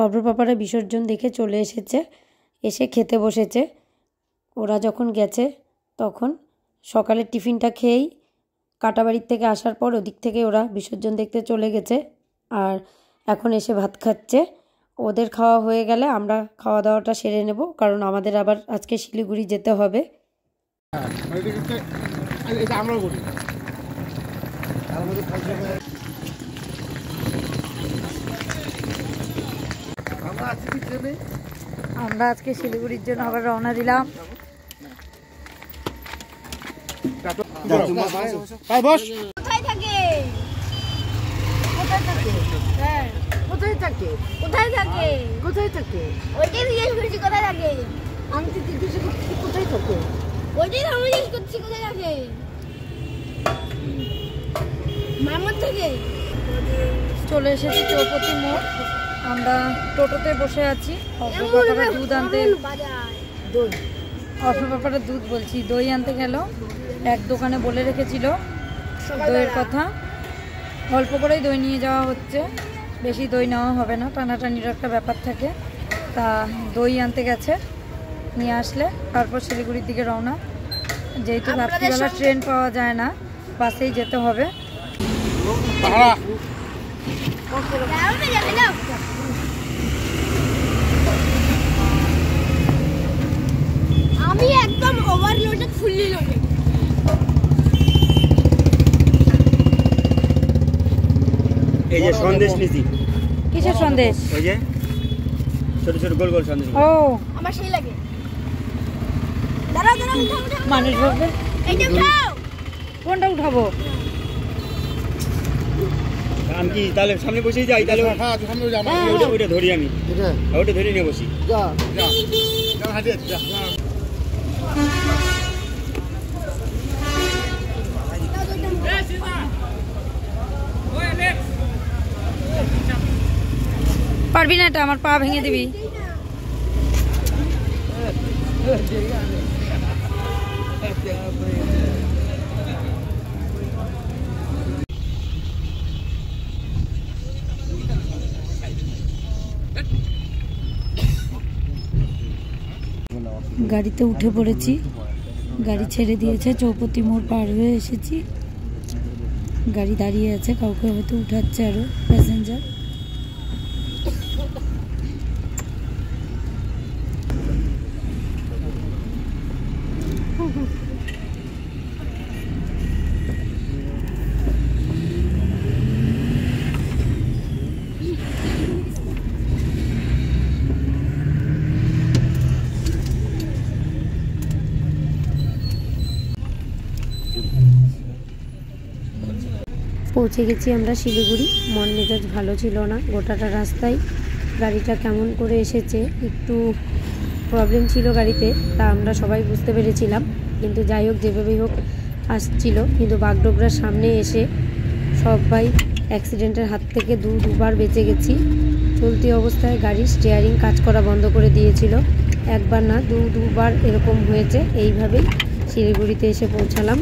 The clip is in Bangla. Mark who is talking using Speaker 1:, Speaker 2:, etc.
Speaker 1: অভ্র পাপারা বিসর্জন দেখে চলে এসেছে, এসে খেতে বসেছে। ওরা যখন গেছে তখন সকালের টিফিনটা খেয়েই কাটাবাড়ির থেকে আসার পর ওদিক থেকে ওরা বিসর্জন দেখতে চলে গেছে, আর এখন এসে ভাত খাচ্ছে। ওদের খাওয়া হয়ে গেলে আমরা খাওয়া দাওয়াটা সেরে নেব, কারণ আমাদের আবার আজকে শিলিগুড়ি যেতে হবে। আমরা আজকে শিলিগুড়ির জন্য আবার রওনা দিলাম।
Speaker 2: কোথায় থাকে? কোথায় থাকে? হ্যাঁ, কোথায় থাকে? কোথায় থাকে? কোথায় থাকে? ওইটাই জিজ্ঞেস করছি কোথায় থাকে। আমি তো জিজ্ঞেস করছি কোথায় থাকে। ওইটাই আমি জিজ্ঞেস করছি কোথায় থাকে। মামার থেকে
Speaker 1: চলে এসেছি চৌপতি মোড়। আমরা টোটোতে বসে আছি। অভ্র পাপারা দুধ আনতে, অভ্র পাপারা দুধ বলছি দই আনতে গেল। এক দোকানে বলে রেখেছিল দইয়ের কথা, অল্প করেই দই নিয়ে যাওয়া হচ্ছে, বেশি দই নেওয়া হবে না, টানাটানির একটা ব্যাপার থাকে। তা দই আনতে গেছে, নিয়ে আসলে তারপর শিলিগুড়ির দিকে রওনা। যেহেতু রাত্রিবেলা ট্রেন পাওয়া যায় না, বাসেই যেতে হবে।
Speaker 2: আমি একদম ওভারলোডেড, ফুললি লোডেড।
Speaker 3: এই যে সন্দেশ নিছি।
Speaker 1: কিসের সন্দেশ?
Speaker 3: ওই যে ছোট ছোট গোল গোল সন্দেশ।
Speaker 1: ও
Speaker 2: আমার সেই লাগে। দাঁড়াও দাঁড়াও, উঠাও উঠাও।
Speaker 1: মানুষ ভাববে
Speaker 2: এইটা উঠাও।
Speaker 1: কোনটা উঠাবো?
Speaker 3: আমি কি তাহলে সামনে বসেই যাই? তাহলে ওইটা ধরি, আমি ওইটা ধরে নিয়ে বসি।
Speaker 1: পারবি না, এটা আমার পা ভেঙে দিবি। গাড়িতে উঠে পড়েছি, গাড়ি ছেড়ে দিয়েছে, চৌপতি মোড় পার হয়ে এসেছি। গাড়ি দাঁড়িয়ে আছে, কাউকে হয়তো উঠাচ্ছে আরো প্যাসেঞ্জার। পৌঁছে গেছি আমরা শিলিগুড়ি। মন মেজাজ ভালো ছিল না গোটাটা রাস্তায়। গাড়িটা কেমন করে এসেছে, একটু প্রবলেম ছিল গাড়িতে, তা আমরা সবাই বুঝতে পেরেছিলাম। কিন্তু যাই হোক, যেভাবেই হোক আসছিল। কিন্তু বাগডোগরার সামনে এসে সবাই অ্যাক্সিডেন্টের হাত থেকে দুবার বেঁচে গেছি। চলতি অবস্থায় গাড়ির স্টিয়ারিং কাজ করা বন্ধ করে দিয়েছিল। একবার না দুবার এরকম হয়েছে। এইভাবেই শিলিগুড়িতে এসে পৌঁছালাম।